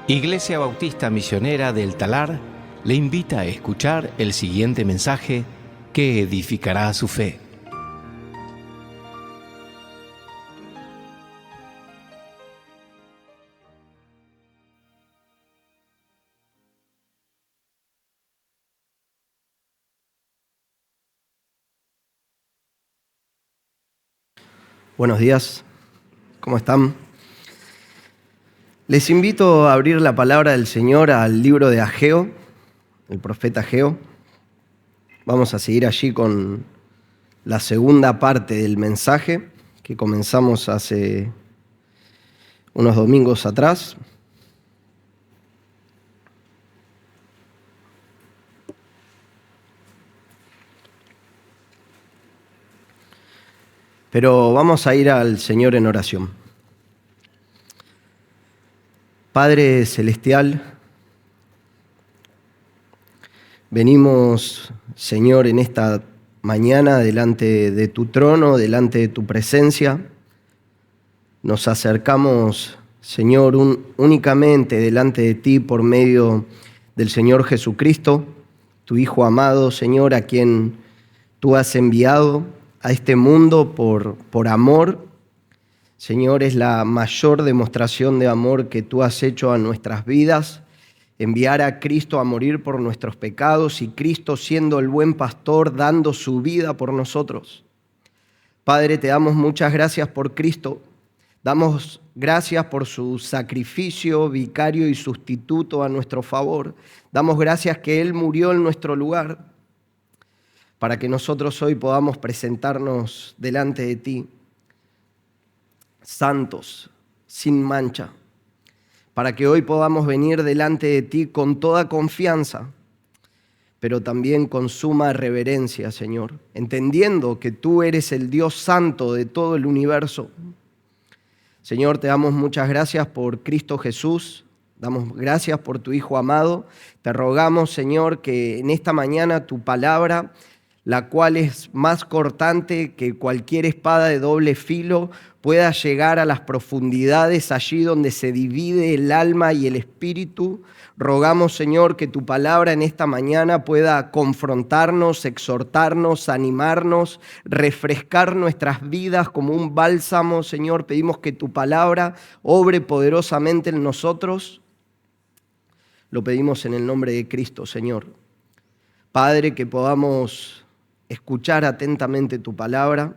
Iglesia Bautista Misionera del Talar le invita a escuchar el siguiente mensaje que edificará su fe. Buenos días, ¿cómo están? Les invito a abrir la palabra del Señor al libro de Ageo, el profeta Ageo. Vamos a seguir allí con la segunda parte del mensaje que comenzamos hace unos domingos atrás. Pero vamos a ir al Señor en oración. Padre Celestial, venimos, Señor, en esta mañana delante de tu trono, delante de tu presencia. Nos acercamos, Señor, únicamente delante de ti por medio del Señor Jesucristo, tu Hijo amado, Señor, a quien tú has enviado a este mundo por amor. Señor, es la mayor demostración de amor que tú has hecho a nuestras vidas, enviar a Cristo a morir por nuestros pecados y Cristo siendo el buen pastor dando su vida por nosotros. Padre, te damos muchas gracias por Cristo, damos gracias por su sacrificio vicario y sustituto a nuestro favor, damos gracias que Él murió en nuestro lugar, para que nosotros hoy podamos presentarnos delante de ti, santos, sin mancha, para que hoy podamos venir delante de ti con toda confianza, pero también con suma reverencia, Señor, entendiendo que tú eres el Dios santo de todo el universo. Señor, te damos muchas gracias por Cristo Jesús, damos gracias por tu Hijo amado. Te rogamos, Señor, que en esta mañana tu palabra, la cual es más cortante que cualquier espada de doble filo, pueda llegar a las profundidades, allí donde se divide el alma y el espíritu. Rogamos, Señor, que tu palabra en esta mañana pueda confrontarnos, exhortarnos, animarnos, refrescar nuestras vidas como un bálsamo. Señor, pedimos que tu palabra obre poderosamente en nosotros. Lo pedimos en el nombre de Cristo, Señor. Padre, que podamos escuchar atentamente tu palabra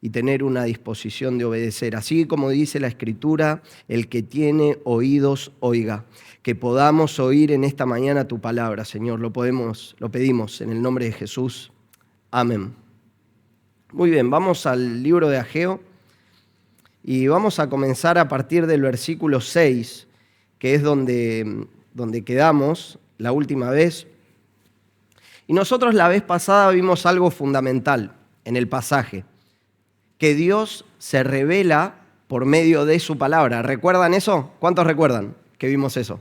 y tener una disposición de obedecer. Así como dice la Escritura, el que tiene oídos, oiga. Que podamos oír en esta mañana tu palabra, Señor. Lo pedimos en el nombre de Jesús. Amén. Muy bien, vamos al libro de Ageo y vamos a comenzar a partir del versículo 6, que es donde quedamos la última vez. Y nosotros la vez pasada vimos algo fundamental en el pasaje, que Dios se revela por medio de su palabra. ¿Recuerdan eso? ¿Cuántos recuerdan que vimos eso?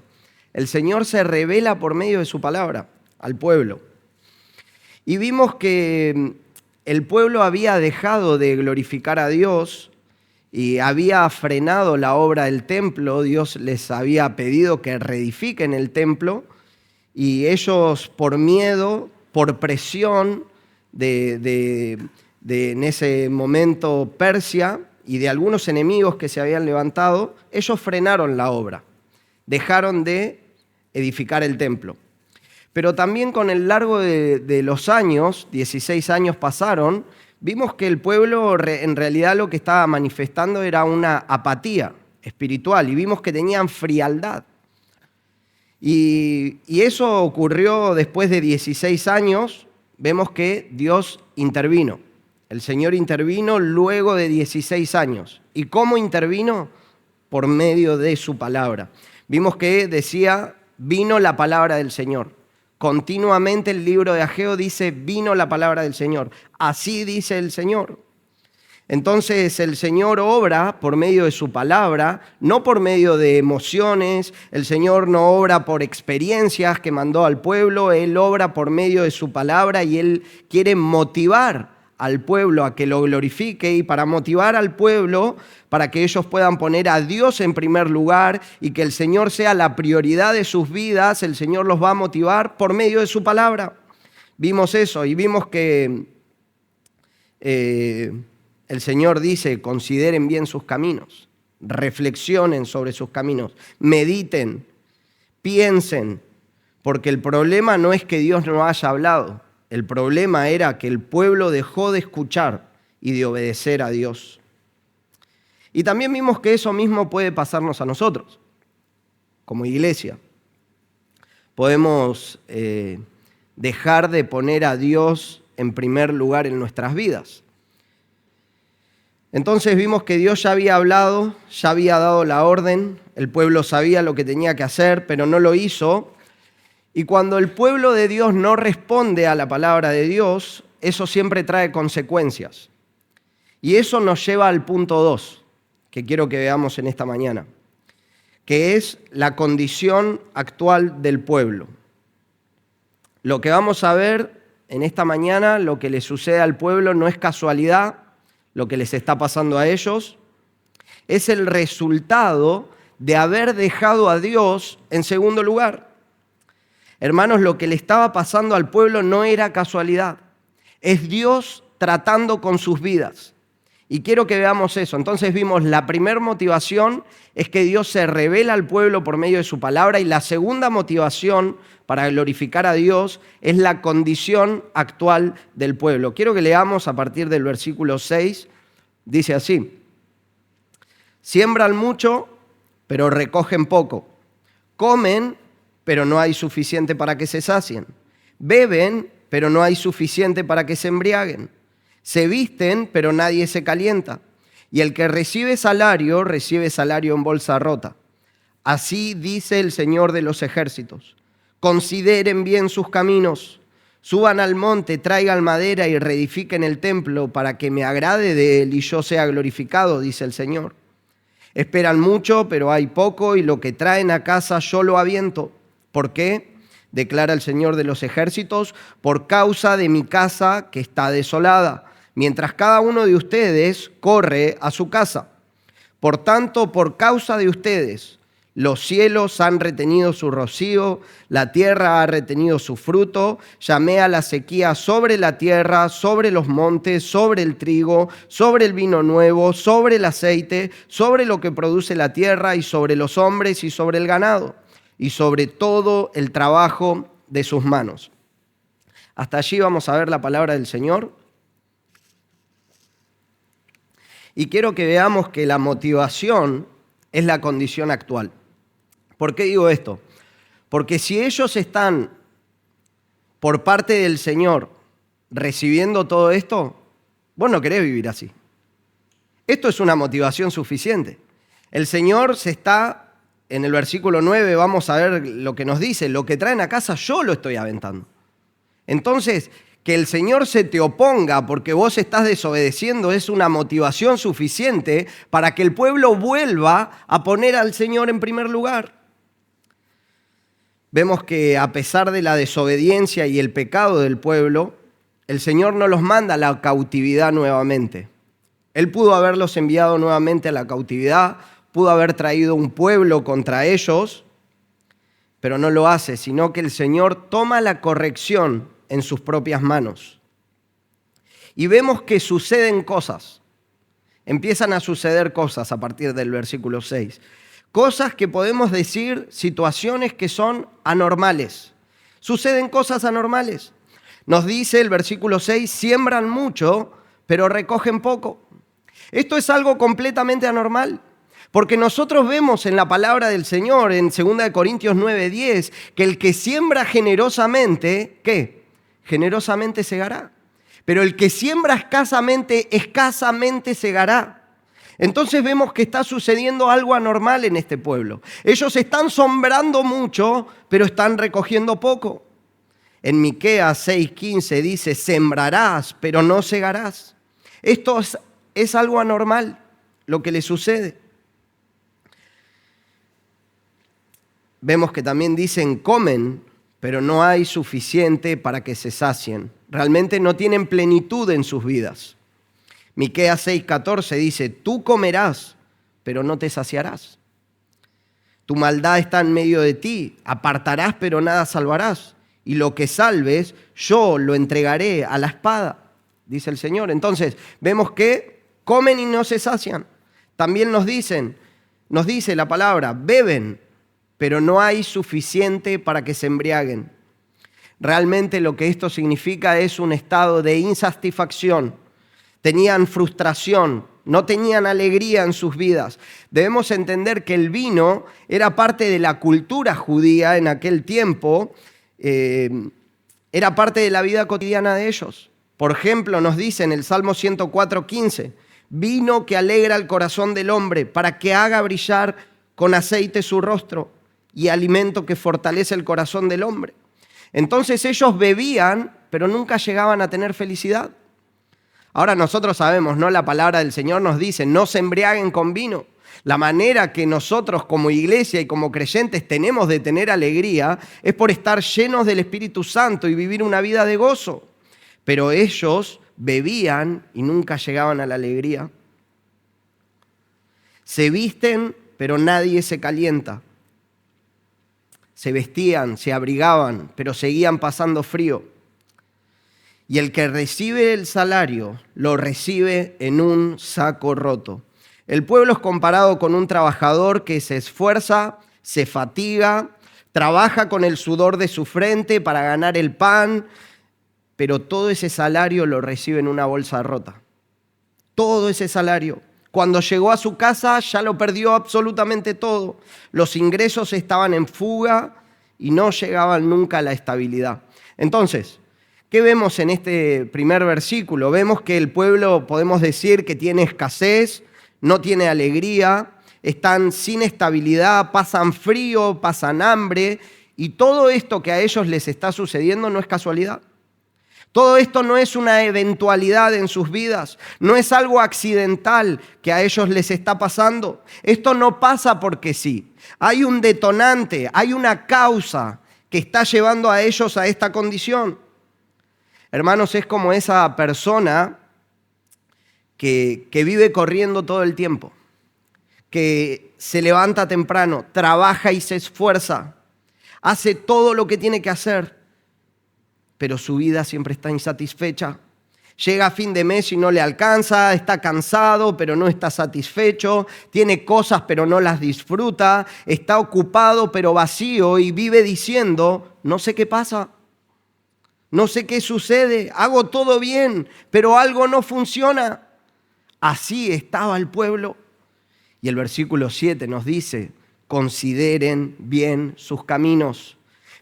El Señor se revela por medio de su palabra al pueblo. Y vimos que el pueblo había dejado de glorificar a Dios y había frenado la obra del templo. Dios les había pedido que reedifiquen el templo. Y ellos, por miedo, por presión de en ese momento Persia y de algunos enemigos que se habían levantado, ellos frenaron la obra, dejaron de edificar el templo. Pero también con el largo de los años, 16 años pasaron, vimos que el pueblo en realidad lo que estaba manifestando era una apatía espiritual y vimos que tenían frialdad. Y eso ocurrió después de 16 años, vemos que Dios intervino. El Señor intervino luego de 16 años. ¿Y cómo intervino? Por medio de su palabra. Vimos que decía, vino la palabra del Señor. Continuamente el libro de Ageo dice, vino la palabra del Señor. Así dice el Señor. Entonces el Señor obra por medio de su palabra, no por medio de emociones. El Señor no obra por experiencias que mandó al pueblo. Él obra por medio de su palabra y Él quiere motivar al pueblo a que lo glorifique y para motivar al pueblo para que ellos puedan poner a Dios en primer lugar y que el Señor sea la prioridad de sus vidas. El Señor los va a motivar por medio de su palabra. Vimos eso y vimos que el Señor dice: consideren bien sus caminos, reflexionen sobre sus caminos, mediten, piensen, porque el problema no es que Dios no haya hablado, el problema era que el pueblo dejó de escuchar y de obedecer a Dios. Y también vimos que eso mismo puede pasarnos a nosotros, como iglesia. Podemos dejar de poner a Dios en primer lugar en nuestras vidas. Entonces vimos que Dios ya había hablado, ya había dado la orden, el pueblo sabía lo que tenía que hacer, pero no lo hizo. Y cuando el pueblo de Dios no responde a la palabra de Dios, eso siempre trae consecuencias. Y eso nos lleva al punto 2, que quiero que veamos en esta mañana, que es la condición actual del pueblo. Lo que vamos a ver en esta mañana, lo que le sucede al pueblo, no es casualidad, lo que les está pasando a ellos, es el resultado de haber dejado a Dios en segundo lugar. Hermanos, lo que le estaba pasando al pueblo no era casualidad, es Dios tratando con sus vidas. Y quiero que veamos eso. Entonces vimos la primera motivación es que Dios se revela al pueblo por medio de su palabra, y la segunda motivación para glorificar a Dios es la condición actual del pueblo. Quiero que leamos a partir del versículo 6, dice así: siembran mucho, pero recogen poco. Comen, pero no hay suficiente para que se sacien. Beben, pero no hay suficiente para que se embriaguen. Se visten, pero nadie se calienta. Y el que recibe salario en bolsa rota. Así dice el Señor de los ejércitos: consideren bien sus caminos, suban al monte, traigan madera y reedifiquen el templo para que me agrade de él y yo sea glorificado, dice el Señor. Esperan mucho, pero hay poco, y lo que traen a casa yo lo aviento. ¿Por qué? Declara el Señor de los ejércitos: por causa de mi casa que está desolada, mientras cada uno de ustedes corre a su casa. Por tanto, por causa de ustedes, los cielos han retenido su rocío, la tierra ha retenido su fruto. Llamé a la sequía sobre la tierra, sobre los montes, sobre el trigo, sobre el vino nuevo, sobre el aceite, sobre lo que produce la tierra y sobre los hombres y sobre el ganado, y sobre todo el trabajo de sus manos. Hasta allí vamos a ver la palabra del Señor. Y quiero que veamos que la motivación es la condición actual. ¿Por qué digo esto? Porque si ellos están por parte del Señor recibiendo todo esto, vos no querés vivir así. Esto es una motivación suficiente. El Señor se está, en el versículo 9, vamos a ver lo que nos dice: lo que traen a casa yo lo estoy aventando. Entonces, que el Señor se te oponga porque vos estás desobedeciendo es una motivación suficiente para que el pueblo vuelva a poner al Señor en primer lugar. Vemos que a pesar de la desobediencia y el pecado del pueblo, el Señor no los manda a la cautividad nuevamente. Él pudo haberlos enviado nuevamente a la cautividad, pudo haber traído un pueblo contra ellos, pero no lo hace, sino que el Señor toma la corrección en sus propias manos. Y vemos que suceden cosas, empiezan a suceder cosas a partir del versículo 6. Cosas que podemos decir, situaciones que son anormales. Suceden cosas anormales. Nos dice el versículo 6, siembran mucho, pero recogen poco. Esto es algo completamente anormal, porque nosotros vemos en la palabra del Señor, en 2 Corintios 9:10, que el que siembra generosamente, ¿qué? Generosamente segará. Pero el que siembra escasamente, escasamente segará. Entonces vemos que está sucediendo algo anormal en este pueblo. Ellos están sembrando mucho, pero están recogiendo poco. En Miqueas 6:15 dice: sembrarás, pero no segarás. Esto es algo anormal, lo que le sucede. Vemos que también dicen: comen, pero no hay suficiente para que se sacien. Realmente no tienen plenitud en sus vidas. Miqueas 6:14 dice, tú comerás, pero no te saciarás. Tu maldad está en medio de ti, apartarás, pero nada salvarás. Y lo que salves, yo lo entregaré a la espada, dice el Señor. Entonces, vemos que comen y no se sacian. También nos dice la palabra, beben, pero no hay suficiente para que se embriaguen. Realmente lo que esto significa es un estado de insatisfacción. Tenían frustración, no tenían alegría en sus vidas. Debemos entender que el vino era parte de la cultura judía en aquel tiempo, era parte de la vida cotidiana de ellos. Por ejemplo, nos dice en el Salmo 104:15, vino que alegra el corazón del hombre para que haga brillar con aceite su rostro y alimento que fortalece el corazón del hombre. Entonces ellos bebían, pero nunca llegaban a tener felicidad. Ahora nosotros sabemos, ¿no? La palabra del Señor nos dice, no se embriaguen con vino. La manera que nosotros como iglesia y como creyentes tenemos de tener alegría es por estar llenos del Espíritu Santo y vivir una vida de gozo. Pero ellos bebían y nunca llegaban a la alegría. Se visten, pero nadie se calienta. Se vestían, se abrigaban, pero seguían pasando frío. Y el que recibe el salario, lo recibe en un saco roto. El pueblo es comparado con un trabajador que se esfuerza, se fatiga, trabaja con el sudor de su frente para ganar el pan, pero todo ese salario lo recibe en una bolsa rota. Todo ese salario. Cuando llegó a su casa ya lo perdió absolutamente todo. Los ingresos estaban en fuga y no llegaban nunca a la estabilidad. Entonces, ¿qué vemos en este primer versículo? Vemos que el pueblo, podemos decir, que tiene escasez, no tiene alegría, están sin estabilidad, pasan frío, pasan hambre, y todo esto que a ellos les está sucediendo no es casualidad. Todo esto no es una eventualidad en sus vidas, no es algo accidental que a ellos les está pasando. Esto no pasa porque sí. Hay un detonante, hay una causa que está llevando a ellos a esta condición. Hermanos, es como esa persona que vive corriendo todo el tiempo, que se levanta temprano, trabaja y se esfuerza, hace todo lo que tiene que hacer, pero su vida siempre está insatisfecha. Llega a fin de mes y no le alcanza, está cansado pero no está satisfecho, tiene cosas pero no las disfruta, está ocupado pero vacío y vive diciendo, no sé qué pasa. No sé qué sucede, hago todo bien, pero algo no funciona. Así estaba el pueblo. Y el versículo 7 nos dice, consideren bien sus caminos,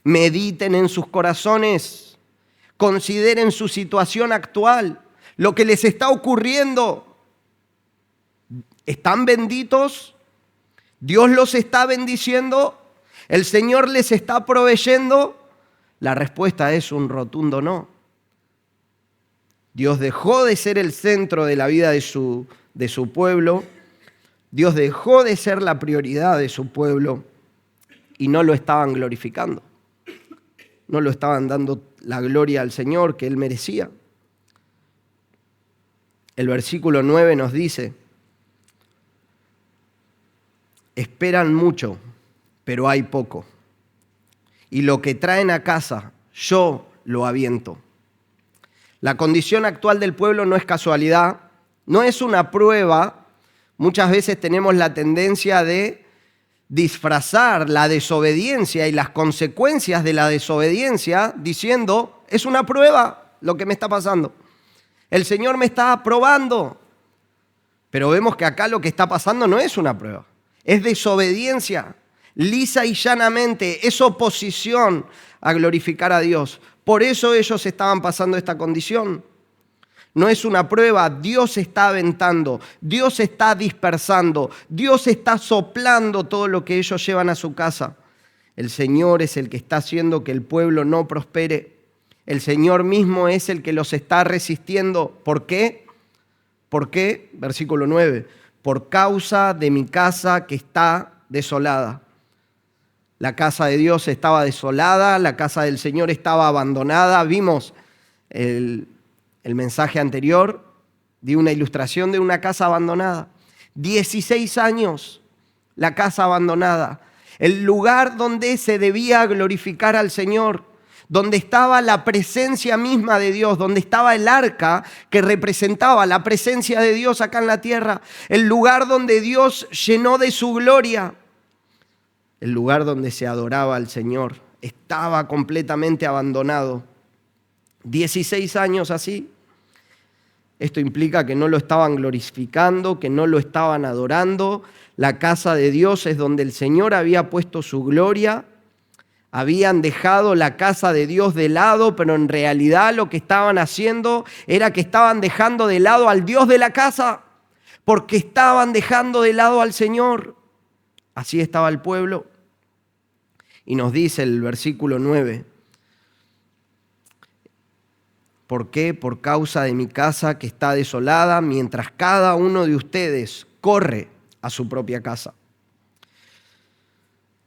mediten en sus corazones, consideren su situación actual, lo que les está ocurriendo. ¿Están benditos? ¿Dios los está bendiciendo? ¿El Señor les está proveyendo? La respuesta es un rotundo no. Dios dejó de ser el centro de la vida de su pueblo. Dios dejó de ser la prioridad de su pueblo y no lo estaban glorificando. No lo estaban dando la gloria al Señor que Él merecía. El versículo 9 nos dice, esperan mucho, pero hay poco. Y lo que traen a casa, yo lo aviento. La condición actual del pueblo no es casualidad, no es una prueba. Muchas veces tenemos la tendencia de disfrazar la desobediencia y las consecuencias de la desobediencia diciendo, es una prueba lo que me está pasando. El Señor me está probando. Pero vemos que acá lo que está pasando no es una prueba, es desobediencia. Lisa y llanamente, es oposición a glorificar a Dios. Por eso ellos estaban pasando esta condición. No es una prueba, Dios está aventando, Dios está dispersando, Dios está soplando todo lo que ellos llevan a su casa. El Señor es el que está haciendo que el pueblo no prospere. El Señor mismo es el que los está resistiendo. ¿Por qué? ¿Por qué? Versículo 9. Por causa de mi casa que está desolada. La casa de Dios estaba desolada, la casa del Señor estaba abandonada. Vimos el mensaje anterior, di una ilustración de una casa abandonada. 16 años, la casa abandonada. El lugar donde se debía glorificar al Señor, donde estaba la presencia misma de Dios, donde estaba el arca que representaba la presencia de Dios acá en la tierra, el lugar donde Dios llenó de su gloria, el lugar donde se adoraba al Señor, estaba completamente abandonado. 16 años así. Esto implica que no lo estaban glorificando, que no lo estaban adorando. La casa de Dios es donde el Señor había puesto su gloria. Habían dejado la casa de Dios de lado, pero en realidad lo que estaban haciendo era que estaban dejando de lado al Dios de la casa, porque estaban dejando de lado al Señor. Así estaba el pueblo. Y nos dice el versículo 9. ¿Por qué? Por causa de mi casa que está desolada, mientras cada uno de ustedes corre a su propia casa.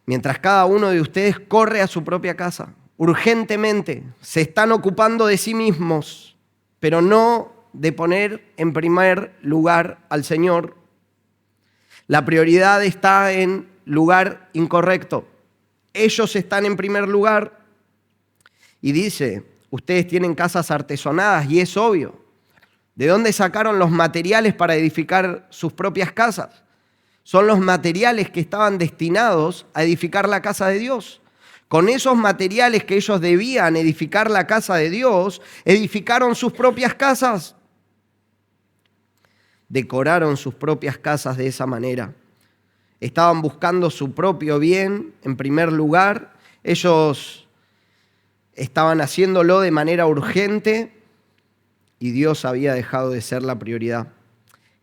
Mientras cada uno de ustedes corre a su propia casa, urgentemente se están ocupando de sí mismos, pero no de poner en primer lugar al Señor. La prioridad está en lugar incorrecto. Ellos están en primer lugar. Y dice, ustedes tienen casas artesonadas, y es obvio. ¿De dónde sacaron los materiales para edificar sus propias casas? Son los materiales que estaban destinados a edificar la casa de Dios. Con esos materiales que ellos debían edificar la casa de Dios, edificaron sus propias casas. Decoraron sus propias casas de esa manera. Estaban buscando su propio bien en primer lugar. Ellos estaban haciéndolo de manera urgente y Dios había dejado de ser la prioridad.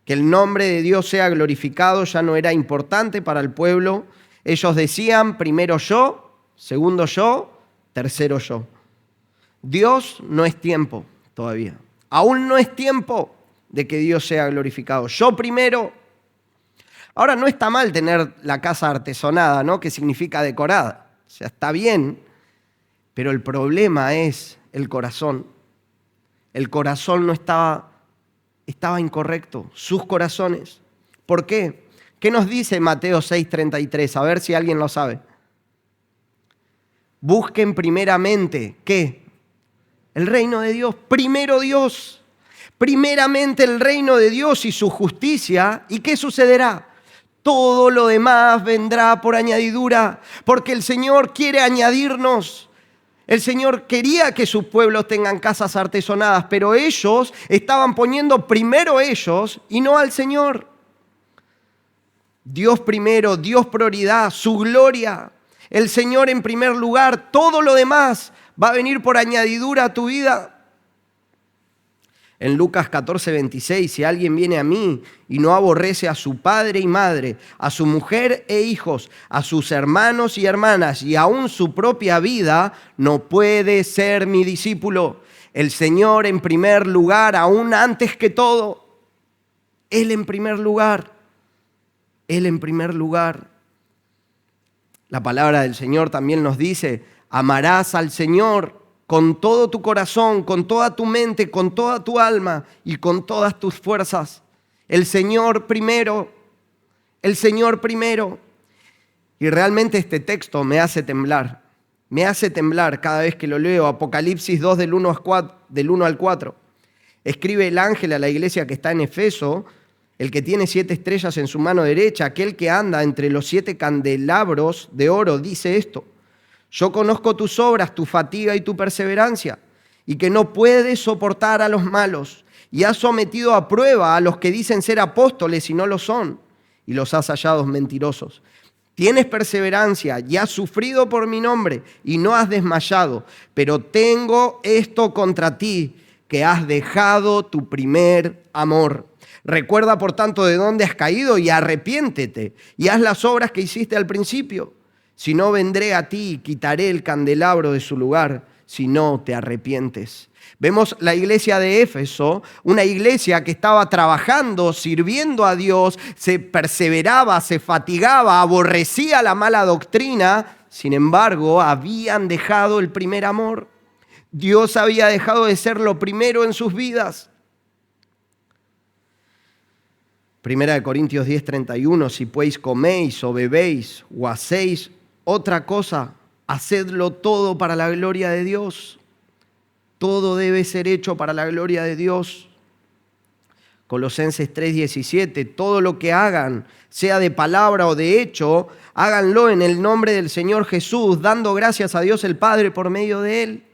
Que el nombre de Dios sea glorificado ya no era importante para el pueblo. Ellos decían, primero yo, segundo yo, tercero yo. Dios no es tiempo todavía. Aún no es tiempo de que Dios sea glorificado. Yo primero. Ahora, no está mal tener la casa artesonada, ¿no? Que significa decorada. O sea, está bien, pero el problema es el corazón. El corazón no estaba incorrecto, sus corazones. ¿Por qué? ¿Qué nos dice Mateo 6:33? A ver si alguien lo sabe. Busquen primeramente, ¿qué? El reino de Dios. Primero Dios. Primeramente el reino de Dios y su justicia. ¿Y qué sucederá? Todo lo demás vendrá por añadidura, porque el Señor quiere añadirnos. El Señor quería que sus pueblos tengan casas artesonadas, pero ellos estaban poniendo primero ellos y no al Señor. Dios primero, Dios prioridad, su gloria, el Señor en primer lugar, todo lo demás va a venir por añadidura a tu vida. En Lucas 14:26, si alguien viene a mí y no aborrece a su padre y madre, a su mujer e hijos, a sus hermanos y hermanas y aún su propia vida, no puede ser mi discípulo. El Señor en primer lugar, aún antes que todo. Él en primer lugar. Él en primer lugar. La palabra del Señor también nos dice, amarás al Señor con todo tu corazón, con toda tu mente, con toda tu alma y con todas tus fuerzas. El Señor primero, el Señor primero. Y realmente este texto me hace temblar cada vez que lo leo. Apocalipsis 2 del 1 al 4. Escribe el ángel a la iglesia que está en Efeso, el que tiene 7 estrellas en su mano derecha, aquel que anda entre los 7 candelabros de oro, dice esto. Yo conozco tus obras, tu fatiga y tu perseverancia, y que no puedes soportar a los malos, y has sometido a prueba a los que dicen ser apóstoles y no lo son, y los has hallado mentirosos. Tienes perseverancia y has sufrido por mi nombre, y no has desmayado, pero tengo esto contra ti, que has dejado tu primer amor. Recuerda, por tanto, de dónde has caído y arrepiéntete, y haz las obras que hiciste al principio. Si no, vendré a ti y quitaré el candelabro de su lugar, si no te arrepientes. Vemos la iglesia de Éfeso, una iglesia que estaba trabajando, sirviendo a Dios, se perseveraba, se fatigaba, aborrecía la mala doctrina, sin embargo, habían dejado el primer amor. Dios había dejado de ser lo primero en sus vidas. Primera de Corintios 10:31, si pues coméis o bebéis o hacéis otra cosa, hacedlo todo para la gloria de Dios. Todo debe ser hecho para la gloria de Dios. Colosenses 3:17, todo lo que hagan, sea de palabra o de hecho, háganlo en el nombre del Señor Jesús, dando gracias a Dios el Padre por medio de Él.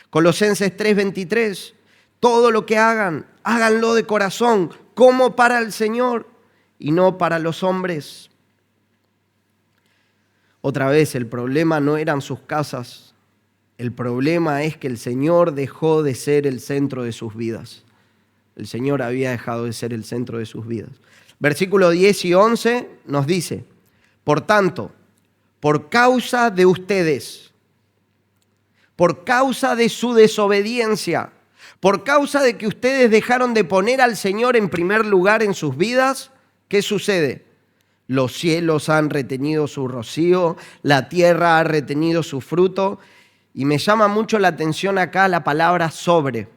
Colosenses 3:23, todo lo que hagan, háganlo de corazón, como para el Señor y no para los hombres. Otra vez, el problema no eran sus casas, el problema es que el Señor dejó de ser el centro de sus vidas. El Señor había dejado de ser el centro de sus vidas. Versículos 10 y 11 nos dice, por tanto, por causa de ustedes, por causa de su desobediencia, por causa de que ustedes dejaron de poner al Señor en primer lugar en sus vidas, ¿qué sucede? Los cielos han retenido su rocío, la tierra ha retenido su fruto, y me llama mucho la atención acá la palabra sobre.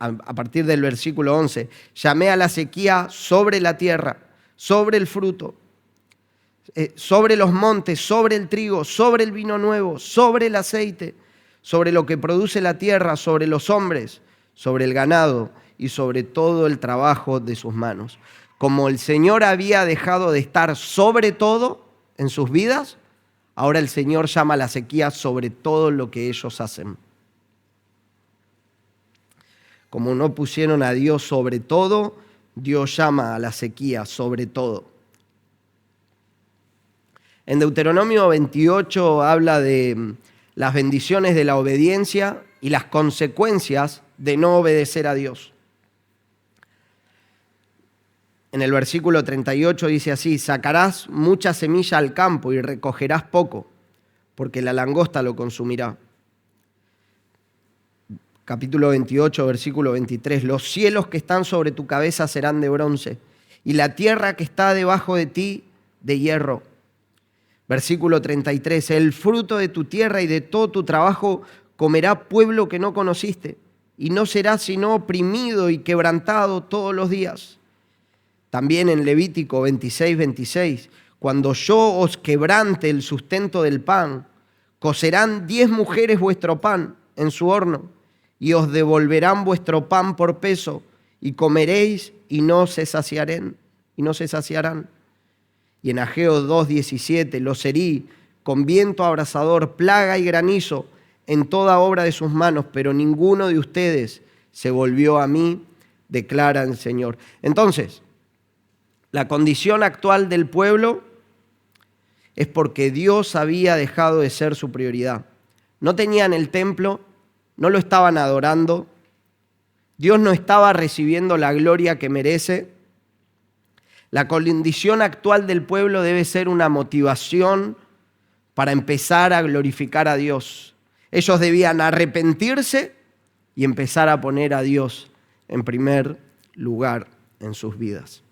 A partir del versículo 11, llamé a la sequía sobre la tierra, sobre el fruto, sobre los montes, sobre el trigo, sobre el vino nuevo, sobre el aceite, sobre lo que produce la tierra, sobre los hombres, sobre el ganado y sobre todo el trabajo de sus manos. Como el Señor había dejado de estar sobre todo en sus vidas, ahora el Señor llama a la sequía sobre todo lo que ellos hacen. Como no pusieron a Dios sobre todo, Dios llama a la sequía sobre todo. En Deuteronomio 28 habla de las bendiciones de la obediencia y las consecuencias de no obedecer a Dios. En el versículo 38 dice así, sacarás mucha semilla al campo y recogerás poco, porque la langosta lo consumirá. Capítulo 28, versículo 23, los cielos que están sobre tu cabeza serán de bronce, y la tierra que está debajo de ti de hierro. Versículo 33, el fruto de tu tierra y de todo tu trabajo comerá pueblo que no conociste, y no será sino oprimido y quebrantado todos los días. También en Levítico 26, cuando yo os quebrante el sustento del pan, cocerán 10 mujeres vuestro pan en su horno, y os devolverán vuestro pan por peso, y comeréis y no se saciarán. Y en Ageo 2:17, los herí con viento abrasador, plaga y granizo en toda obra de sus manos, pero ninguno de ustedes se volvió a mí, declara el Señor. Entonces, la condición actual del pueblo es porque Dios había dejado de ser su prioridad. No tenían el templo, no lo estaban adorando, Dios no estaba recibiendo la gloria que merece. La condición actual del pueblo debe ser una motivación para empezar a glorificar a Dios. Ellos debían arrepentirse y empezar a poner a Dios en primer lugar en sus vidas.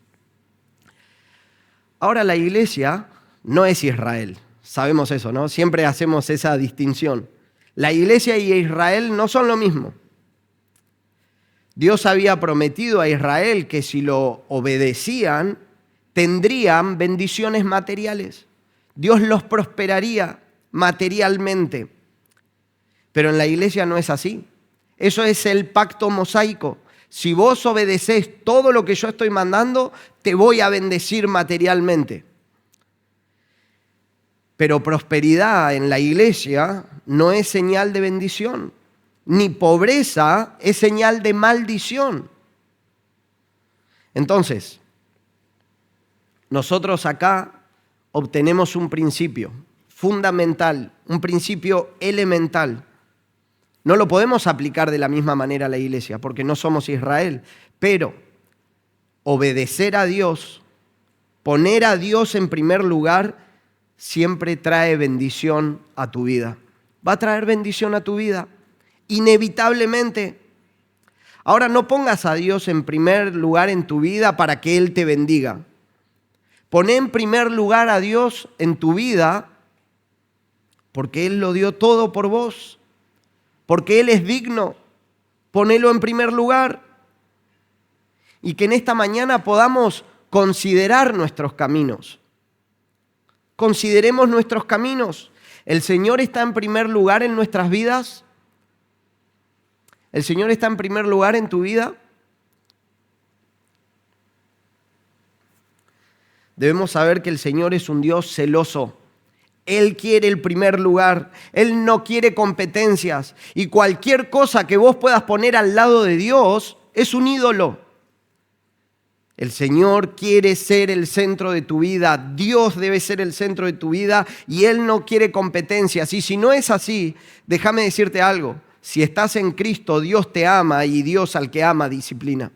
Ahora la iglesia no es Israel, sabemos eso, ¿no? Siempre hacemos esa distinción. La iglesia y Israel no son lo mismo. Dios había prometido a Israel que si lo obedecían, tendrían bendiciones materiales. Dios los prosperaría materialmente. Pero en la iglesia no es así. Eso es el pacto mosaico. Si vos obedecés todo lo que yo estoy mandando, te voy a bendecir materialmente. Pero prosperidad en la iglesia no es señal de bendición, ni pobreza es señal de maldición. Entonces, nosotros acá obtenemos un principio fundamental, un principio elemental. No lo podemos aplicar de la misma manera a la iglesia, porque no somos Israel, pero obedecer a Dios, poner a Dios en primer lugar, siempre trae bendición a tu vida. Va a traer bendición a tu vida, inevitablemente. Ahora no pongas a Dios en primer lugar en tu vida para que Él te bendiga. Pon en primer lugar a Dios en tu vida porque Él lo dio todo por vos, porque Él es digno. Ponelo en primer lugar. Y que en esta mañana podamos considerar nuestros caminos. Consideremos nuestros caminos. ¿El Señor está en primer lugar en nuestras vidas? ¿El Señor está en primer lugar en tu vida? Debemos saber que el Señor es un Dios celoso. Él quiere el primer lugar. Él no quiere competencias. Y cualquier cosa que vos puedas poner al lado de Dios es un ídolo. El Señor quiere ser el centro de tu vida. Dios debe ser el centro de tu vida y Él no quiere competencias. Y si no es así, déjame decirte algo. Si estás en Cristo, Dios te ama y Dios al que ama disciplina.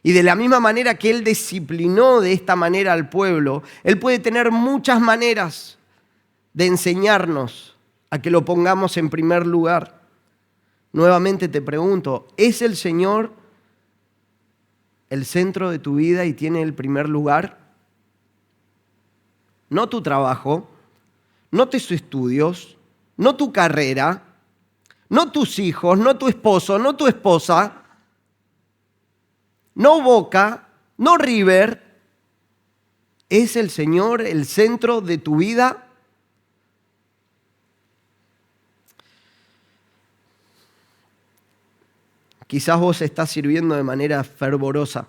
Y de la misma manera que Él disciplinó de esta manera al pueblo, Él puede tener muchas maneras de enseñarnos a que lo pongamos en primer lugar. Nuevamente te pregunto, ¿es el Señor el centro de tu vida y tiene el primer lugar? No tu trabajo, no tus estudios, no tu carrera, no tus hijos, no tu esposo, no tu esposa, no Boca, no River. ¿Es el Señor el centro de tu vida? Quizás vos estás sirviendo de manera fervorosa,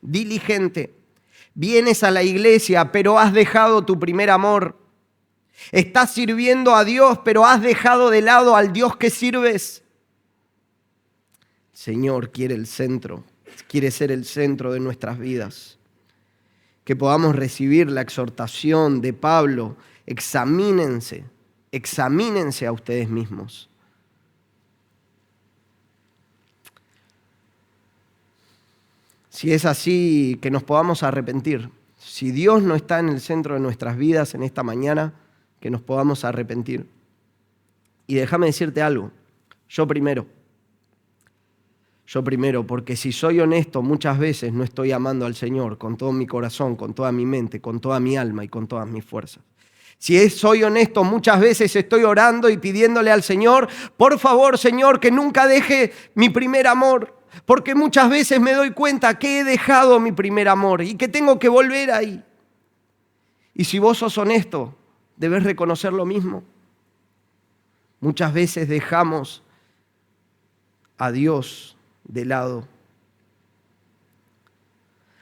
diligente. Vienes a la iglesia, pero has dejado tu primer amor. Estás sirviendo a Dios, pero has dejado de lado al Dios que sirves. El Señor quiere el centro, quiere ser el centro de nuestras vidas. Que podamos recibir la exhortación de Pablo. Examínense a ustedes mismos. Si es así, que nos podamos arrepentir. Si Dios no está en el centro de nuestras vidas en esta mañana, que nos podamos arrepentir. Y déjame decirte algo, yo primero, porque si soy honesto, muchas veces no estoy amando al Señor con todo mi corazón, con toda mi mente, con toda mi alma y con todas mis fuerzas. Si soy honesto, muchas veces estoy orando y pidiéndole al Señor, por favor, Señor, que nunca deje mi primer amor. Porque muchas veces me doy cuenta que he dejado mi primer amor y que tengo que volver ahí. Y si vos sos honesto, debes reconocer lo mismo. Muchas veces dejamos a Dios de lado.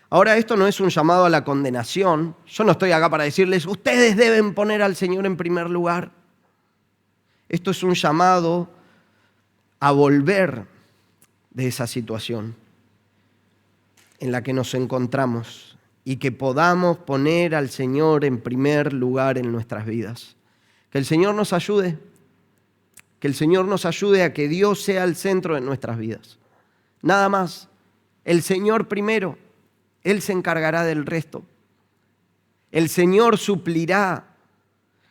Ahora, esto no es un llamado a la condenación. Yo no estoy acá para decirles, ustedes deben poner al Señor en primer lugar. Esto es un llamado a volver de esa situación en la que nos encontramos y que podamos poner al Señor en primer lugar en nuestras vidas. Que el Señor nos ayude, que el Señor nos ayude a que Dios sea el centro de nuestras vidas. Nada más, el Señor primero, Él se encargará del resto. El Señor suplirá,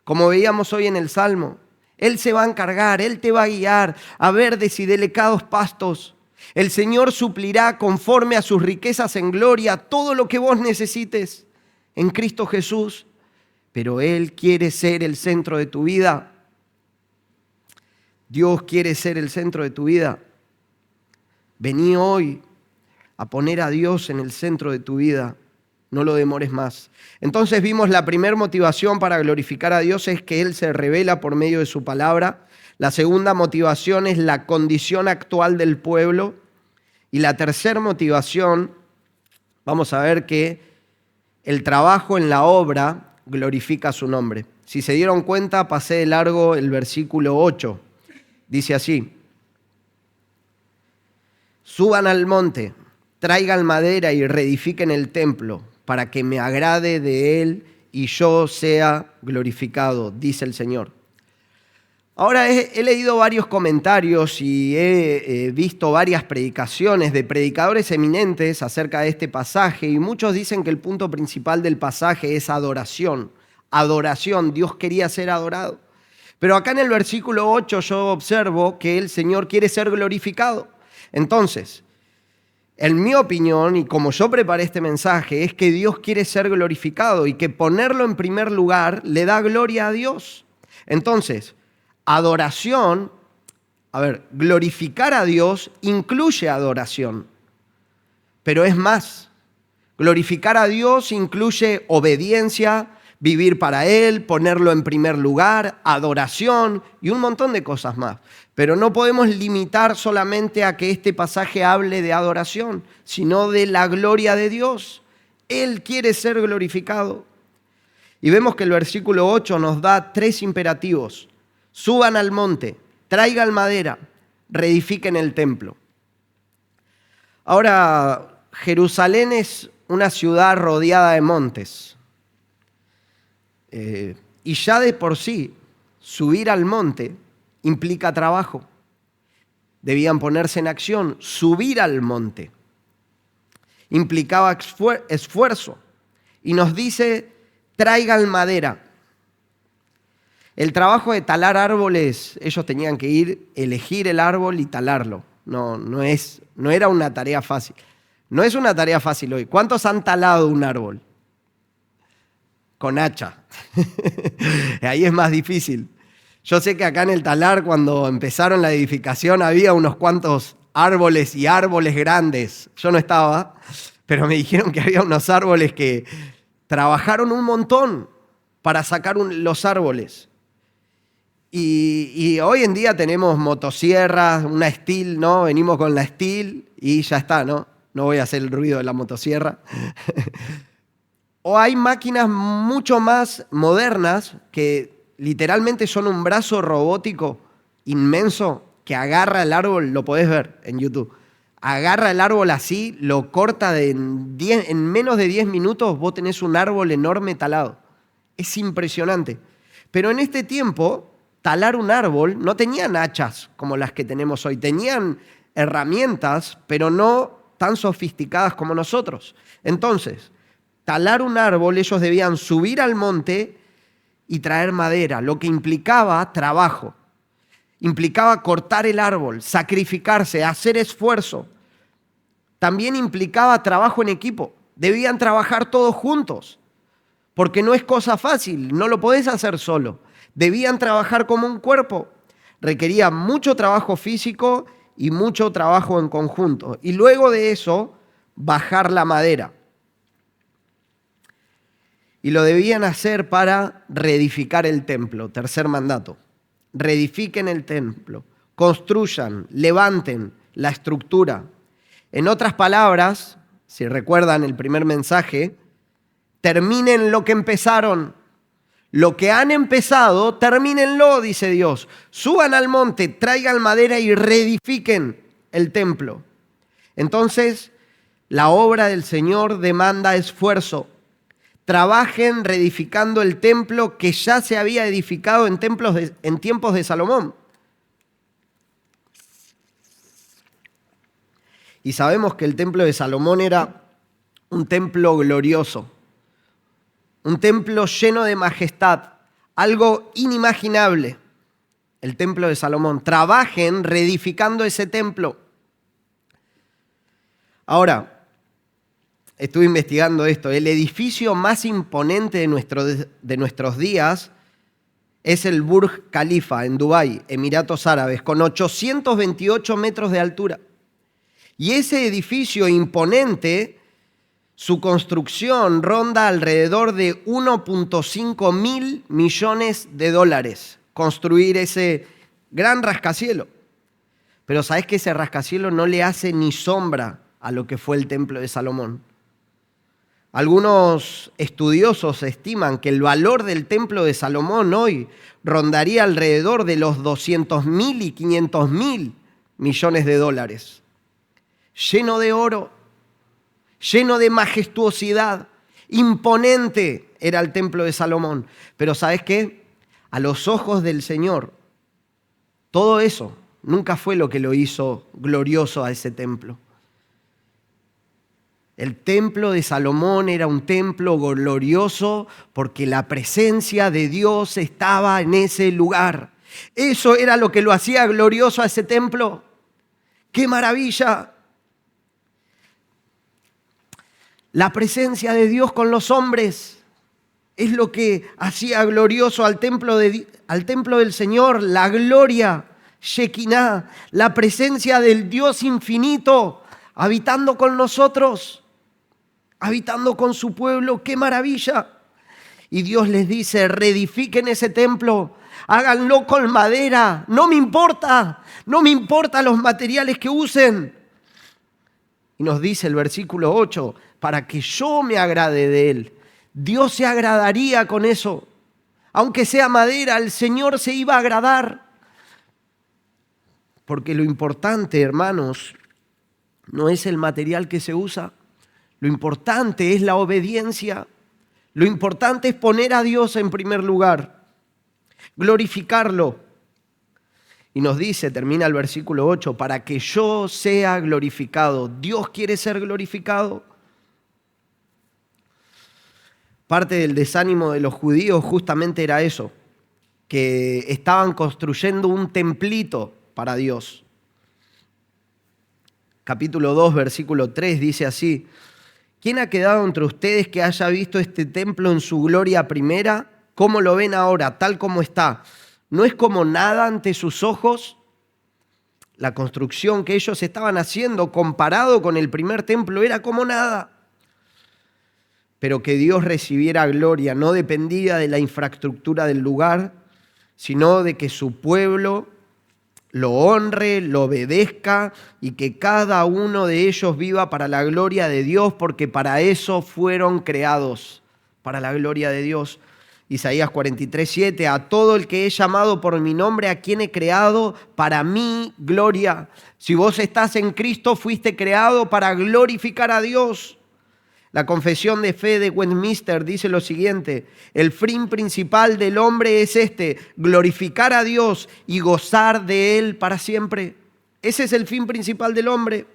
como veíamos hoy en el Salmo. Él se va a encargar, Él te va a guiar a verdes y delicados pastos. El Señor suplirá conforme a sus riquezas en gloria todo lo que vos necesites en Cristo Jesús. Pero Él quiere ser el centro de tu vida. Dios quiere ser el centro de tu vida. Vení hoy a poner a Dios en el centro de tu vida. No lo demores más. Entonces vimos la primera motivación para glorificar a Dios es que Él se revela por medio de su palabra. La segunda motivación es la condición actual del pueblo. Y la tercera motivación, vamos a ver que el trabajo en la obra glorifica su nombre. Si se dieron cuenta, pasé de largo el versículo 8. Dice así: suban al monte, traigan madera y reedifiquen el templo, para que me agrade de él y yo sea glorificado, dice el Señor. Ahora he leído varios comentarios y he visto varias predicaciones de predicadores eminentes acerca de este pasaje y muchos dicen que el punto principal del pasaje es adoración. Adoración, Dios quería ser adorado. Pero acá en el versículo 8 yo observo que el Señor quiere ser glorificado. Entonces, en mi opinión, y como yo preparé este mensaje, es que Dios quiere ser glorificado y que ponerlo en primer lugar le da gloria a Dios. Entonces, adoración, glorificar a Dios incluye adoración, pero es más. Glorificar a Dios incluye obediencia, vivir para Él, ponerlo en primer lugar, adoración y un montón de cosas más. Pero no podemos limitar solamente a que este pasaje hable de adoración, sino de la gloria de Dios. Él quiere ser glorificado. Y vemos que el versículo 8 nos da 3 imperativos. Suban al monte, traigan madera, reedifiquen el templo. Ahora, Jerusalén es una ciudad rodeada de montes. Y ya de por sí, subir al monte implica trabajo. Debían ponerse en acción. Subir al monte implicaba esfuerzo. Y nos dice, traigan madera. El trabajo de talar árboles, ellos tenían que ir, elegir el árbol y talarlo. No era una tarea fácil. No es una tarea fácil hoy. ¿Cuántos han talado un árbol? Con hacha. Ahí es más difícil. Yo sé que acá en el talar, cuando empezaron la edificación, había unos cuantos árboles y árboles grandes. Yo no estaba, pero me dijeron que había unos árboles que trabajaron un montón para sacar los árboles. Y hoy en día tenemos motosierras, una Stihl, ¿no? Venimos con la Stihl y ya está, ¿no? No voy a hacer el ruido de la motosierra. O hay máquinas mucho más modernas que literalmente son un brazo robótico inmenso que agarra el árbol, lo podés ver en YouTube. Agarra el árbol así, lo corta en menos de 10 minutos, vos tenés un árbol enorme talado. Es impresionante. Pero en este tiempo, talar un árbol no tenían hachas como las que tenemos hoy. Tenían herramientas, pero no tan sofisticadas como nosotros. Entonces, talar un árbol, ellos debían subir al monte y traer madera, lo que implicaba trabajo. Implicaba cortar el árbol, sacrificarse, hacer esfuerzo. También implicaba trabajo en equipo. Debían trabajar todos juntos, porque no es cosa fácil, no lo podés hacer solo. Debían trabajar como un cuerpo. Requería mucho trabajo físico y mucho trabajo en conjunto. Y luego de eso, bajar la madera. Y lo debían hacer para reedificar el templo. Tercer mandato. Reedifiquen el templo. Construyan, levanten la estructura. En otras palabras, si recuerdan el primer mensaje, terminen lo que empezaron. Lo que han empezado, termínenlo, dice Dios. Suban al monte, traigan madera y reedifiquen el templo. Entonces, la obra del Señor demanda esfuerzo. Trabajen reedificando el templo que ya se había edificado en tiempos de Salomón. Y sabemos que el templo de Salomón era un templo glorioso. Un templo lleno de majestad, algo inimaginable, el templo de Salomón. Trabajen reedificando ese templo. Ahora, estuve investigando esto. El edificio más imponente de nuestros días es el Burj Khalifa en Dubái, Emiratos Árabes, con 828 metros de altura. Y ese edificio imponente, su construcción ronda alrededor de 1.5 mil millones de dólares, construir ese gran rascacielos. Pero ¿sabés que ese rascacielos no le hace ni sombra a lo que fue el templo de Salomón? Algunos estudiosos estiman que el valor del templo de Salomón hoy rondaría alrededor de los 200.000 y 500.000 millones de dólares. Lleno de oro, lleno de majestuosidad, imponente era el templo de Salomón. Pero ¿sabes qué? A los ojos del Señor, todo eso nunca fue lo que lo hizo glorioso a ese templo. El templo de Salomón era un templo glorioso porque la presencia de Dios estaba en ese lugar. Eso era lo que lo hacía glorioso a ese templo. ¡Qué maravilla! La presencia de Dios con los hombres. Es lo que hacía glorioso al templo del Señor, la gloria, Shekinah, la presencia del Dios infinito, habitando con nosotros, habitando con su pueblo. ¡Qué maravilla! Y Dios les dice, reedifiquen ese templo, háganlo con madera, no me importa los materiales que usen. Y nos dice el versículo 8, para que yo me agrade de él. Dios se agradaría con eso. Aunque sea madera, el Señor se iba a agradar. Porque lo importante, hermanos, no es el material que se usa. Lo importante es la obediencia. Lo importante es poner a Dios en primer lugar, glorificarlo. Y nos dice, termina el versículo 8, para que yo sea glorificado. Dios quiere ser glorificado. Parte del desánimo de los judíos justamente era eso, que estaban construyendo un templito para Dios. Capítulo 2, versículo 3 dice así, ¿quién ha quedado entre ustedes que haya visto este templo en su gloria primera? ¿Cómo lo ven ahora, tal como está? ¿No es como nada ante sus ojos? La construcción que ellos estaban haciendo comparado con el primer templo era como nada. Pero que Dios recibiera gloria no dependía de la infraestructura del lugar, sino de que su pueblo lo honre, lo obedezca y que cada uno de ellos viva para la gloria de Dios, porque para eso fueron creados, para la gloria de Dios. Isaías 43:7, a todo el que he llamado por mi nombre, a quien he creado para mi gloria. Si vos estás en Cristo, fuiste creado para glorificar a Dios. La confesión de fe de Westminster dice lo siguiente, el fin principal del hombre es glorificar a Dios y gozar de Él para siempre. Ese es el fin principal del hombre.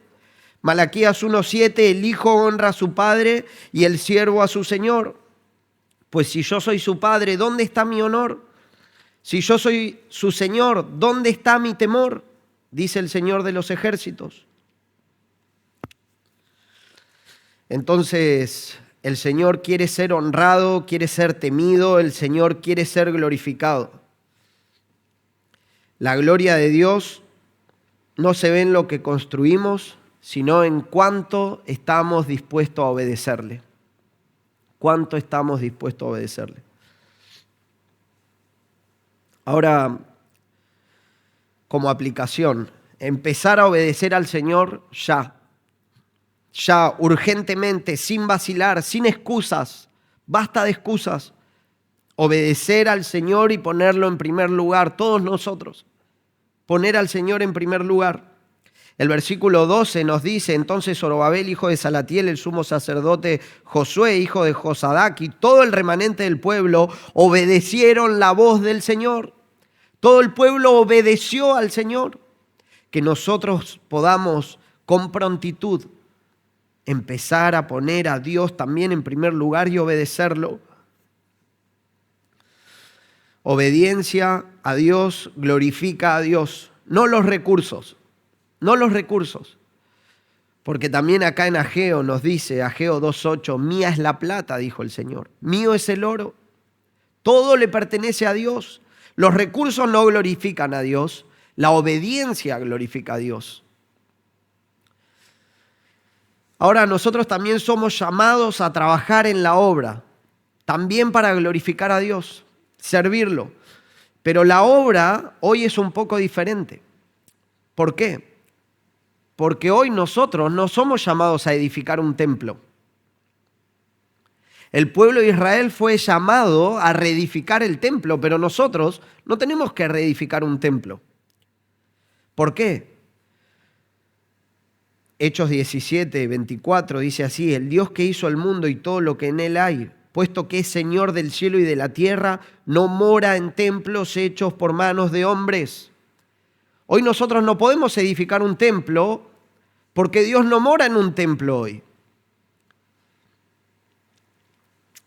Malaquías 1:7, el hijo honra a su padre y el siervo a su señor. Pues si yo soy su padre, ¿dónde está mi honor? Si yo soy su señor, ¿dónde está mi temor? Dice el Señor de los ejércitos. Entonces, el Señor quiere ser honrado, quiere ser temido, el Señor quiere ser glorificado. La gloria de Dios no se ve en lo que construimos, sino en cuánto estamos dispuestos a obedecerle. ¿Cuánto estamos dispuestos a obedecerle? Ahora, como aplicación, empezar a obedecer al Señor ya, urgentemente, sin vacilar, sin excusas, basta de excusas. Obedecer al Señor y ponerlo en primer lugar, todos nosotros, poner al Señor en primer lugar. El versículo 12 nos dice, entonces Zorobabel, hijo de Salatiel, el sumo sacerdote Josué, hijo de Josadac, y todo el remanente del pueblo obedecieron la voz del Señor. Todo el pueblo obedeció al Señor. Que nosotros podamos con prontitud empezar a poner a Dios también en primer lugar y obedecerlo. Obediencia a Dios glorifica a Dios, no los recursos. Porque también acá en Ageo nos dice, Ageo 2:8, mía es la plata, dijo el Señor, mío es el oro. Todo le pertenece a Dios. Los recursos no glorifican a Dios, la obediencia glorifica a Dios. Ahora nosotros también somos llamados a trabajar en la obra, también para glorificar a Dios, servirlo. Pero la obra hoy es un poco diferente. ¿Por qué? Porque hoy nosotros no somos llamados a edificar un templo. El pueblo de Israel fue llamado a reedificar el templo, pero nosotros no tenemos que reedificar un templo. ¿Por qué? Hechos 17:24 dice así, el Dios que hizo el mundo y todo lo que en él hay, puesto que es Señor del cielo y de la tierra, no mora en templos hechos por manos de hombres. Hoy nosotros no podemos edificar un templo porque Dios no mora en un templo hoy.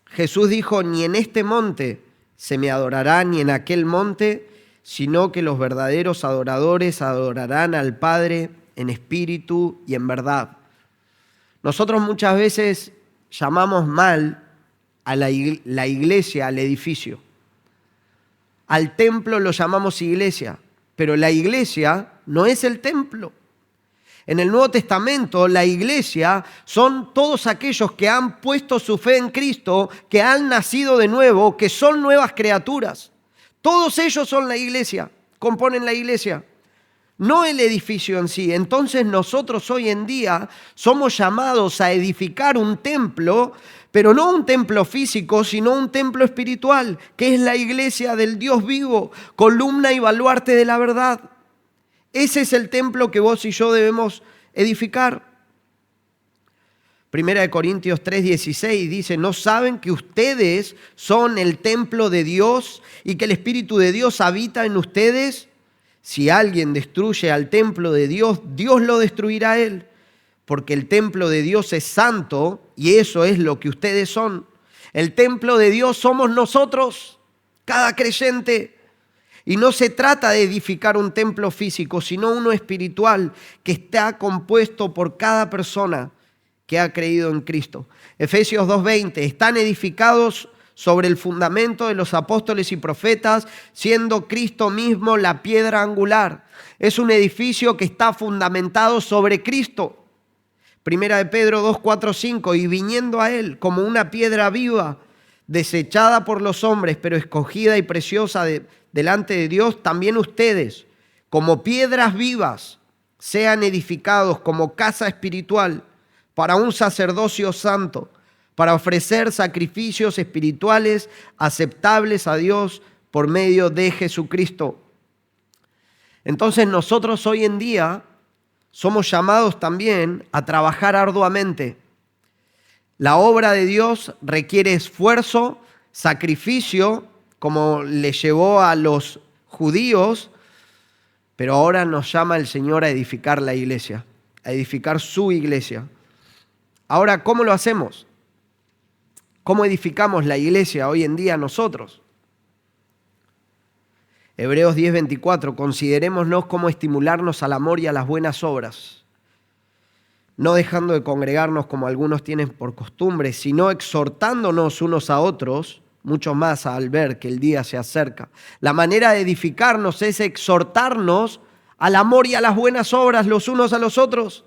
Jesús dijo, ni en este monte se me adorará, ni en aquel monte, sino que los verdaderos adoradores adorarán al Padre en espíritu y en verdad. Nosotros muchas veces llamamos mal a la iglesia, al edificio. Al templo lo llamamos iglesia, pero la iglesia no es el templo. En el Nuevo Testamento, la iglesia son todos aquellos que han puesto su fe en Cristo, que han nacido de nuevo, que son nuevas criaturas. Todos ellos son la iglesia, componen la iglesia, no el edificio en sí. Entonces nosotros hoy en día somos llamados a edificar un templo, pero no un templo físico, sino un templo espiritual, que es la iglesia del Dios vivo, columna y baluarte de la verdad. Ese es el templo que vos y yo debemos edificar. Primera de Corintios 3:16 dice, ¿no saben que ustedes son el templo de Dios y que el Espíritu de Dios habita en ustedes? Si alguien destruye al templo de Dios, Dios lo destruirá a él, porque el templo de Dios es santo y eso es lo que ustedes son. El templo de Dios somos nosotros, cada creyente. Y no se trata de edificar un templo físico, sino uno espiritual que está compuesto por cada persona que ha creído en Cristo. Efesios 2:20, están edificados sobre el fundamento de los apóstoles y profetas, siendo Cristo mismo la piedra angular. Es un edificio que está fundamentado sobre Cristo. Primera de Pedro 2:4-5, y viniendo a Él como una piedra viva, desechada por los hombres, pero escogida y preciosa delante de Dios, también ustedes, como piedras vivas, sean edificados como casa espiritual para un sacerdocio santo, para ofrecer sacrificios espirituales aceptables a Dios por medio de Jesucristo. Entonces nosotros hoy en día somos llamados también a trabajar arduamente. La obra de Dios requiere esfuerzo, sacrificio, como le llevó a los judíos, pero ahora nos llama el Señor a edificar la iglesia, a edificar su iglesia. Ahora, ¿cómo lo hacemos? ¿Cómo edificamos la iglesia hoy en día nosotros? Hebreos 10:24, considerémonos cómo estimularnos al amor y a las buenas obras, no dejando de congregarnos como algunos tienen por costumbre, sino exhortándonos unos a otros, mucho más al ver que el día se acerca. La manera de edificarnos es exhortarnos al amor y a las buenas obras los unos a los otros.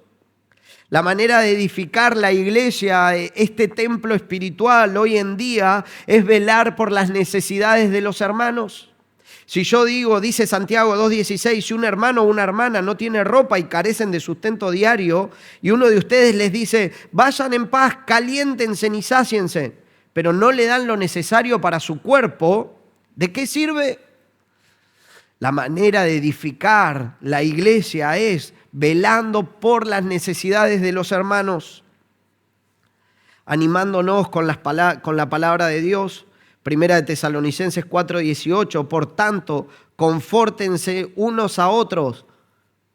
La manera de edificar la iglesia, este templo espiritual hoy en día, es velar por las necesidades de los hermanos. Si yo digo, dice Santiago 2:16, si un hermano o una hermana no tiene ropa y carecen de sustento diario, y uno de ustedes les dice, vayan en paz, caliéntense y sáciense, pero no le dan lo necesario para su cuerpo, ¿de qué sirve? La manera de edificar la iglesia es velando por las necesidades de los hermanos, animándonos con la palabra de Dios. Primera de Tesalonicenses 4:18, por tanto, confórtense unos a otros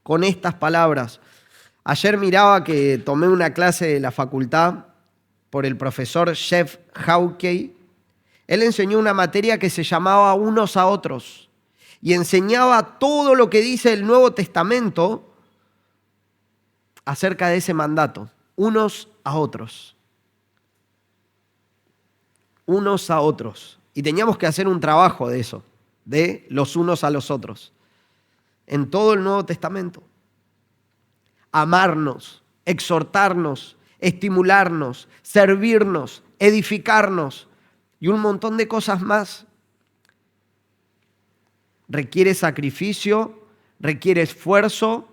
con estas palabras. Ayer miraba que tomé una clase de la facultad por el profesor Jeff Hawkey. Él enseñó una materia que se llamaba unos a otros y enseñaba todo lo que dice el Nuevo Testamento acerca de ese mandato, unos a otros. Unos a otros. Y teníamos que hacer un trabajo de eso, de los unos a los otros, en todo el Nuevo Testamento. Amarnos, exhortarnos, estimularnos, servirnos, edificarnos y un montón de cosas más. Requiere sacrificio, requiere esfuerzo,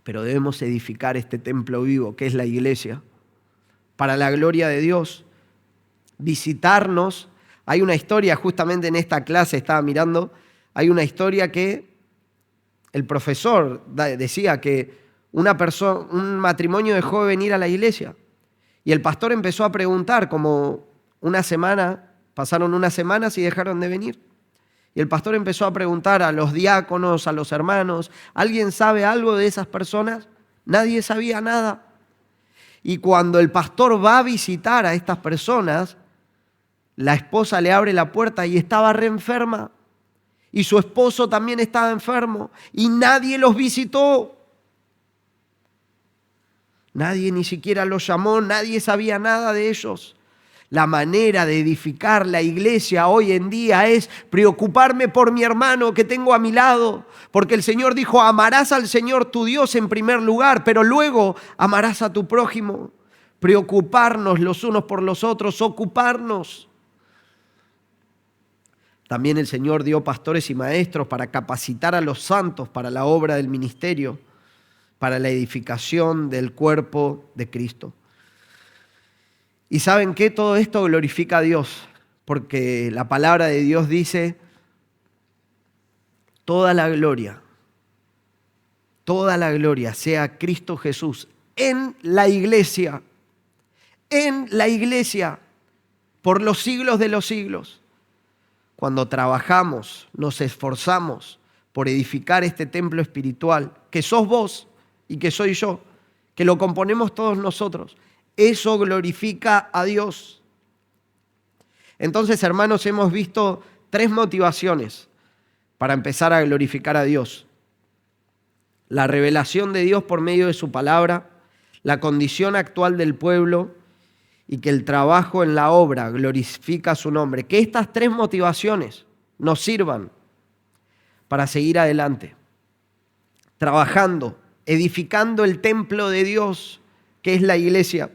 pero debemos edificar este templo vivo que es la iglesia, para la gloria de Dios. Visitarnos. Hay una historia, justamente en esta clase estaba mirando, hay una historia que el profesor decía que un matrimonio dejó de venir a la iglesia y el pastor empezó a preguntar como pasaron unas semanas y dejaron de venir. Y el pastor empezó a preguntar a los diáconos, a los hermanos, ¿alguien sabe algo de esas personas? Nadie sabía nada. Y cuando el pastor va a visitar a estas personas, la esposa le abre la puerta y estaba re enferma. Y su esposo también estaba enfermo. Y nadie los visitó. Nadie ni siquiera los llamó, nadie sabía nada de ellos. La manera de edificar la iglesia hoy en día es preocuparme por mi hermano que tengo a mi lado, porque el Señor dijo, amarás al Señor tu Dios en primer lugar, pero luego amarás a tu prójimo. Preocuparnos los unos por los otros, ocuparnos. También el Señor dio pastores y maestros para capacitar a los santos para la obra del ministerio, para la edificación del cuerpo de Cristo. ¿Y saben qué? Todo esto glorifica a Dios, porque la palabra de Dios dice, toda la gloria sea Cristo Jesús en la iglesia, por los siglos de los siglos. Cuando trabajamos, nos esforzamos por edificar este templo espiritual, que sos vos y que soy yo, que lo componemos todos nosotros, eso glorifica a Dios. Entonces, hermanos, hemos visto 3 motivaciones para empezar a glorificar a Dios. La revelación de Dios por medio de su palabra, la condición actual del pueblo y que el trabajo en la obra glorifica su nombre. Que estas 3 motivaciones nos sirvan para seguir adelante, trabajando, edificando el templo de Dios, que es la iglesia,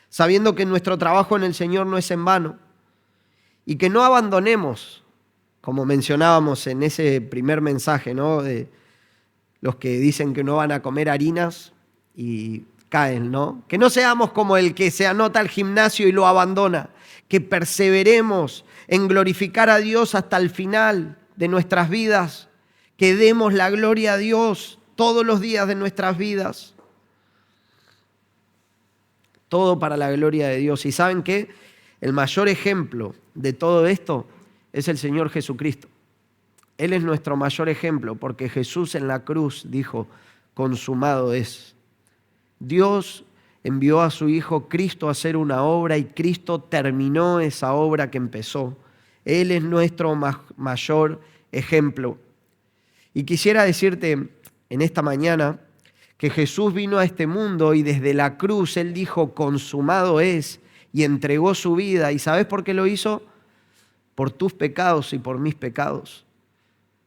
sabiendo que nuestro trabajo en el Señor no es en vano y que no abandonemos, como mencionábamos en ese primer mensaje, ¿no? De los que dicen que no van a comer harinas y caen, ¿no? Que no seamos como el que se anota al gimnasio y lo abandona, que perseveremos en glorificar a Dios hasta el final de nuestras vidas, que demos la gloria a Dios todos los días de nuestras vidas. Todo para la gloria de Dios. ¿Y saben qué? El mayor ejemplo de todo esto es el Señor Jesucristo. Él es nuestro mayor ejemplo, porque Jesús en la cruz dijo, consumado es. Dios envió a su Hijo Cristo a hacer una obra y Cristo terminó esa obra que empezó. Él es nuestro mayor ejemplo. Y quisiera decirte en esta mañana que Jesús vino a este mundo y desde la cruz Él dijo, consumado es, y entregó su vida. ¿Y sabes por qué lo hizo? Por tus pecados y por mis pecados.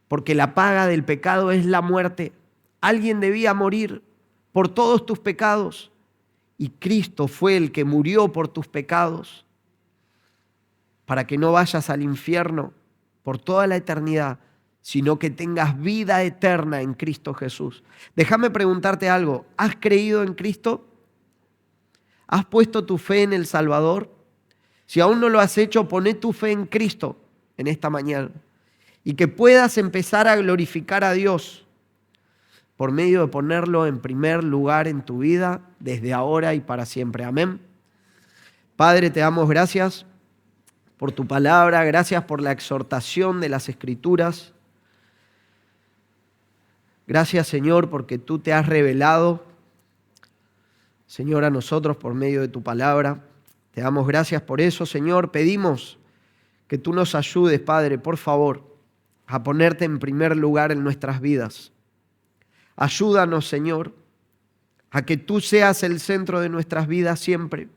Porque la paga del pecado es la muerte. Alguien debía morir por todos tus pecados y Cristo fue el que murió por tus pecados para que no vayas al infierno por toda la eternidad, sino que tengas vida eterna en Cristo Jesús. Déjame preguntarte algo. ¿Has creído en Cristo? ¿Has puesto tu fe en el Salvador? Si aún no lo has hecho, poné tu fe en Cristo en esta mañana y que puedas empezar a glorificar a Dios por medio de ponerlo en primer lugar en tu vida desde ahora y para siempre. Amén. Padre, te damos gracias por tu palabra, gracias por la exhortación de las Escrituras. Gracias, Señor, porque tú te has revelado, Señor, a nosotros por medio de tu palabra. Te damos gracias por eso, Señor. Pedimos que tú nos ayudes, Padre, por favor, a ponerte en primer lugar en nuestras vidas. Ayúdanos, Señor, a que tú seas el centro de nuestras vidas siempre.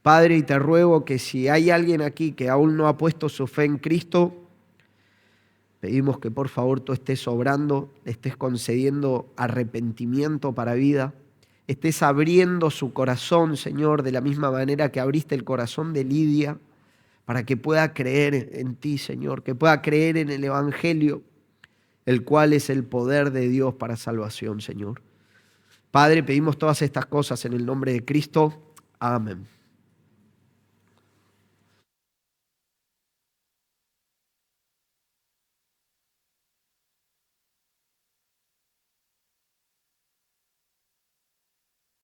Padre, y te ruego que si hay alguien aquí que aún no ha puesto su fe en Cristo, pedimos que por favor tú estés obrando, estés concediendo arrepentimiento para vida, estés abriendo su corazón, Señor, de la misma manera que abriste el corazón de Lidia, para que pueda creer en ti, Señor, que pueda creer en el Evangelio, el cual es el poder de Dios para salvación, Señor. Padre, pedimos todas estas cosas en el nombre de Cristo. Amén.